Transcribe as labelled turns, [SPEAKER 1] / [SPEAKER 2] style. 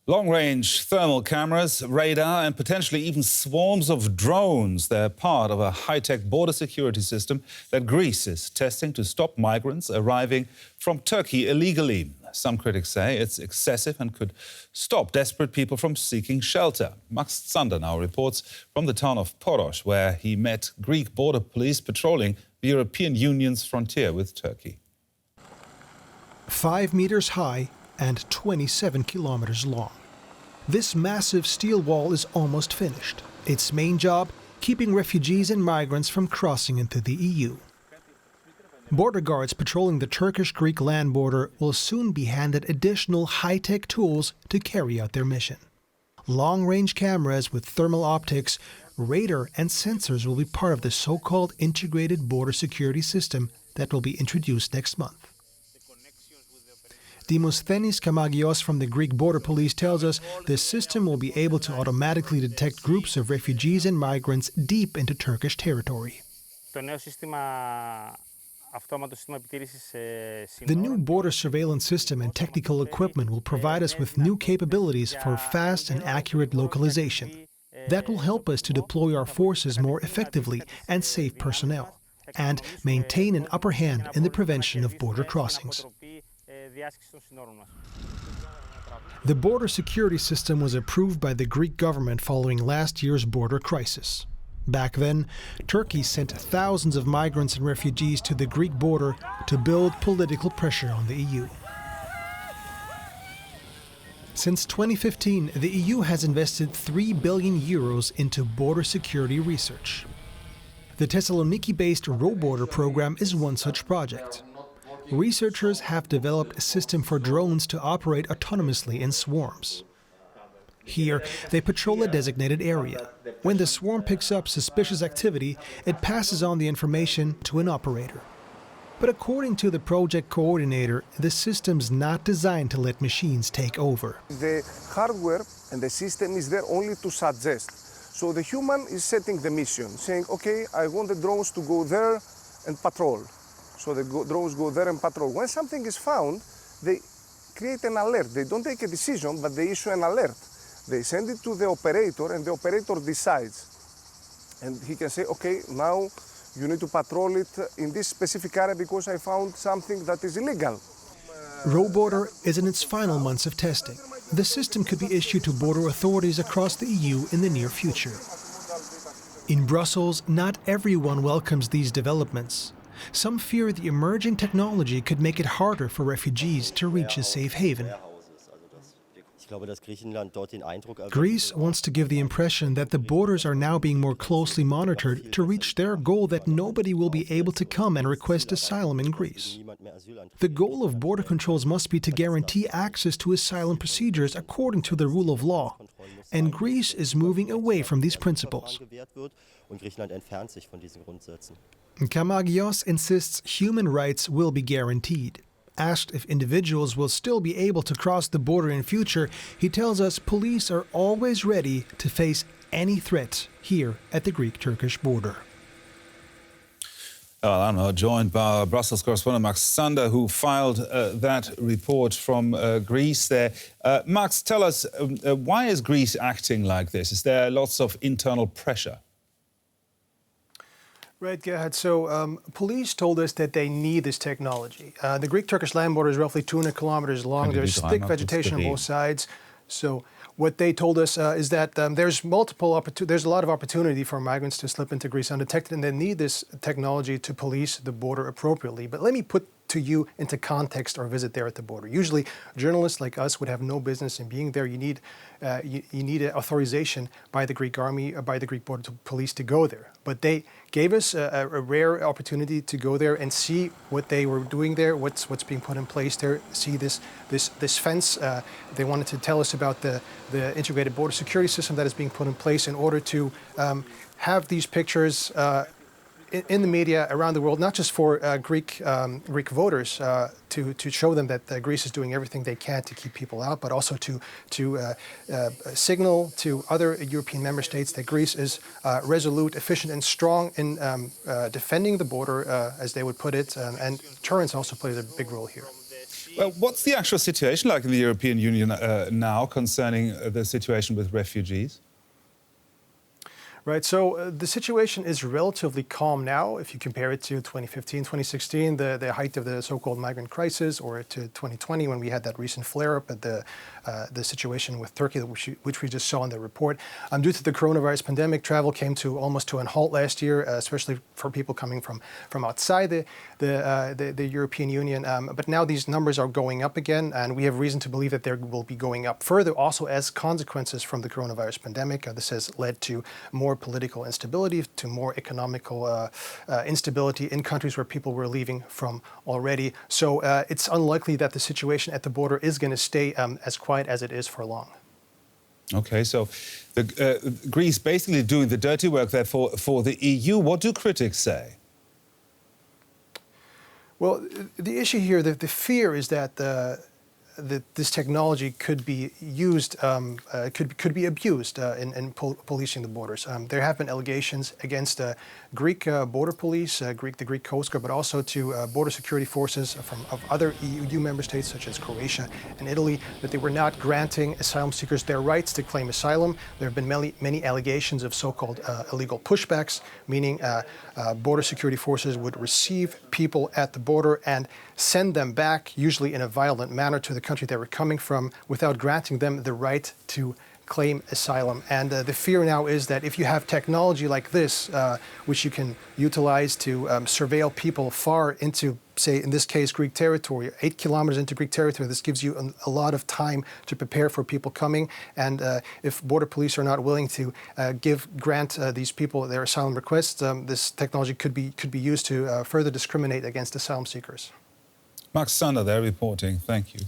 [SPEAKER 1] Long-range thermal cameras, radar and potentially even swarms of drones. They're part of a high-tech border security system that Greece is testing to stop migrants arriving from Turkey illegally. Some critics say it's excessive and could stop desperate people from seeking shelter. Max Zander now reports from the town of Poros, where he met Greek border police patrolling the European Union's frontier with Turkey.
[SPEAKER 2] 5 meters high and 27 kilometers long. This massive steel wall is almost finished. Its main job, keeping refugees and migrants from crossing into the EU. Border guards patrolling the Turkish-Greek land border will soon be handed additional high-tech tools to carry out their mission. Long-range cameras with thermal optics, radar and sensors will be part of the so-called integrated border security system that will be introduced next month. Demosthenis Kamagios from the Greek border police tells us the system will be able to automatically detect groups of refugees and migrants deep into Turkish territory. The new border surveillance system and technical equipment will provide us with new capabilities for fast and accurate localization. That will help us to deploy our forces more effectively and save personnel, and maintain an upper hand in the prevention of border crossings. The border security system was approved by the Greek government following last year's border crisis. Back then, Turkey sent thousands of migrants and refugees to the Greek border to build political pressure on the EU. Since 2015, the EU has invested €3 billion into border security research. The Thessaloniki-based RoBorder program is one such project. Researchers have developed a system for drones to operate autonomously in swarms. Here, they patrol a designated area. When the swarm picks up suspicious activity, it passes on the information to an operator. But according to the project coordinator, the system's not designed to let machines take over.
[SPEAKER 3] The hardware and the system is there only to suggest. So the human is setting the mission, saying, okay, I want the drones to go there and patrol. So the drones go there and patrol. When something is found, they create an alert. They don't take a decision, but they issue an alert. They send it to the operator, and the operator decides. And he can say, okay, now you need to patrol it in this specific area because I found something that is illegal.
[SPEAKER 2] RoBorder is in its final months of testing. The system could be issued to border authorities across the EU in the near future. In Brussels, not everyone welcomes these developments. Some fear the emerging technology could make it harder for refugees to reach a safe haven. Greece wants to give the impression that the borders are now being more closely monitored to reach their goal that nobody will be able to come and request asylum in Greece. The goal of border controls must be to guarantee access to asylum procedures according to the rule of law, and Greece is moving away from these principles. Kamagios insists human rights will be guaranteed. Asked if individuals will still be able to cross the border in future, he tells us police are always ready to face any threat here at the Greek-Turkish border.
[SPEAKER 1] I'm now joined by our Brussels correspondent Max Zander, who filed that report from Greece there. Max, tell us, why is Greece acting like this? Is there lots of internal pressure?
[SPEAKER 2] Right, Gerhard. So police told us that they need this technology. The Greek-Turkish land border is roughly 200 kilometers long. There's thick vegetation on both sides. So what they told us is that there's a lot of opportunity for migrants to slip into Greece undetected, and they need this technology to police the border appropriately. But let me put to you into context our visit there at the border. Usually, journalists like us would have no business in being there. You need an authorization by the Greek army, or by the Greek border police to go there. But they gave us a rare opportunity to go there and see what they were doing there, what's being put in place there. See this fence. They wanted to tell us about the integrated border security system that is being put in place in order to have these pictures in the media around the world, not just for Greek voters, to show them that Greece is doing everything they can to keep people out, but also to signal to other European member states that Greece is resolute, efficient, and strong in defending the border, as they would put it, and deterrence also plays a big role here.
[SPEAKER 1] Well, what's the actual situation like in the European Union now concerning the situation with refugees?
[SPEAKER 2] Right, so the situation is relatively calm now if you compare it to 2015, 2016, the height of the so-called migrant crisis, or to 2020 when we had that recent flare-up at the situation with Turkey, which we just saw in the report. Due to the coronavirus pandemic, travel came to almost to a halt last year, especially for people coming from outside the European Union. But now these numbers are going up again, and we have reason to believe that they will be going up further also as consequences from the coronavirus pandemic. This has led to more political instability, to more economical instability in countries where people were leaving from already. So it's unlikely that the situation at the border is going to stay as quiet as it is for long.
[SPEAKER 1] Okay, so Greece basically doing the dirty work there for the EU. What do critics say?
[SPEAKER 2] Well, the issue here, the fear is that this technology could be used, could be abused in policing the borders. There have been allegations against Greek border police, the Greek Coast Guard, but also to border security forces of other EU member states such as Croatia and Italy, that they were not granting asylum seekers their rights to claim asylum. There have been many allegations of so-called illegal pushbacks, meaning border security forces would receive people at the border and send them back, usually in a violent manner, to the country they were coming from without granting them the right to claim asylum. And the fear now is that if you have technology like this, which you can utilize to surveil people far into, say, in this case, Greek territory, 8 kilometers into Greek territory, this gives you a lot of time to prepare for people coming. And if border police are not willing to grant these people their asylum requests, this technology could be used to further discriminate against asylum seekers.
[SPEAKER 1] Max Zander there reporting. Thank you.